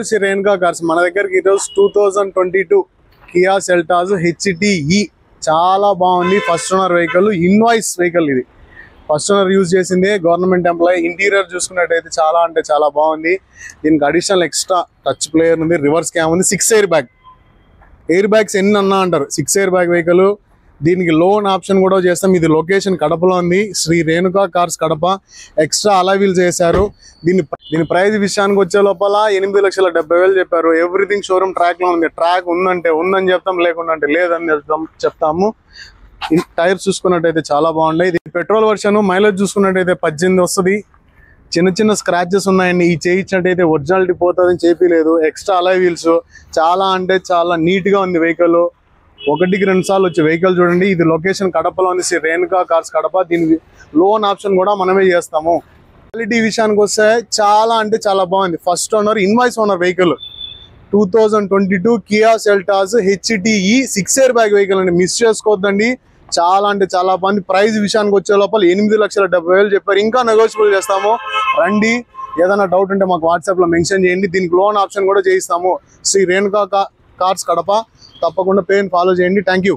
Shri Renuka cars మన దగ్గరికి ఈరోజు 2022 కియా సెల్టాస్ HTE చాలా బాగుంది. First owner vehicle, invoice vehicle. ఇది ఫస్ట్ ఓనర్ యూజ్ చేసింది, గవర్నమెంట్ ఎంప్లాయీ. ఇంటీరియర్ చూసుకున్నట్టయితే చాలా అంటే చాలా బాగుంది. దీనికి అడిషనల్ ఎక్స్ట్రా టచ్ ప్లేయర్ ఉంది, రివర్స్ క్యామ్ ఉంది, 6 ఎయిర్ బ్యాగ్స్ ఎన్ని అన్నా అంటారు. 6 ఎయిర్ బ్యాగ్ వెహికల్. దీనికి లోన్ ఆప్షన్ కూడా చేస్తాం. ఇది లొకేషన్ కడపలో ఉంది, శ్రీ రేణుకా కార్స్ కడప. ఎక్స్ట్రా అలా వీల్స్ చేశారు. దీని ప్రైస్ విషయానికి వచ్చే లోపల 8,70,000 చెప్పారు. ఎవ్రీథింగ్ షోరూమ్ ట్రాక్ లో ఉంది. ట్రాక్ ఉందంటే ఉందని చెప్తాం, లేకుండా అంటే లేదని చెప్తాము. టైర్స్ చూసుకున్నట్టయితే చాలా బాగున్నాయి. ఇది పెట్రోల్ వర్షన్. మైలేజ్ చూసుకున్నట్టయితే 18 వస్తుంది. చిన్న స్క్రాచెస్ ఉన్నాయండి. ఈ చేయించినట్టయితే ఒరిజినాలిటీ పోతుందని చేపిలేదు. ఎక్స్ట్రా అలా వీల్స్ చాలా అంటే చాలా నీట్ గా ఉంది వెహికల్. 1-2 సార్లు వచ్చే వెహికల్ చూడండి. ఇది లొకేషన్ కడపలో ఉంది, శ్రీ రేణుకా కార్స్ కడప. దీనికి లోన్ ఆప్షన్ కూడా మనమే చేస్తాము. క్వాలిటీ విషయానికి వస్తే చాలా అంటే చాలా బాగుంది. First owner, invoice owner vehicle. 2022 Kia Seltos HTE 6 air bag vehicle అండి. మిస్ చేసుకోవద్దండి. చాలా అంటే చాలా బాగుంది. ప్రైస్ విషయానికి వచ్చే లోపల 8,70,000 చెప్పారు. ఇంకా నెగోషియబుల్ చేస్తాము. రండి, ఏదైనా డౌట్ ఉంటే మాకు వాట్సాప్ లో మెన్షన్ చేయండి. దీనికి లోన్ ఆప్షన్ కూడా చేయిస్తాము. శ్రీ రేణుకా కార్స్ కడప. తప్పకుండా పేరుని ఫాలో చేయండి. Thank you.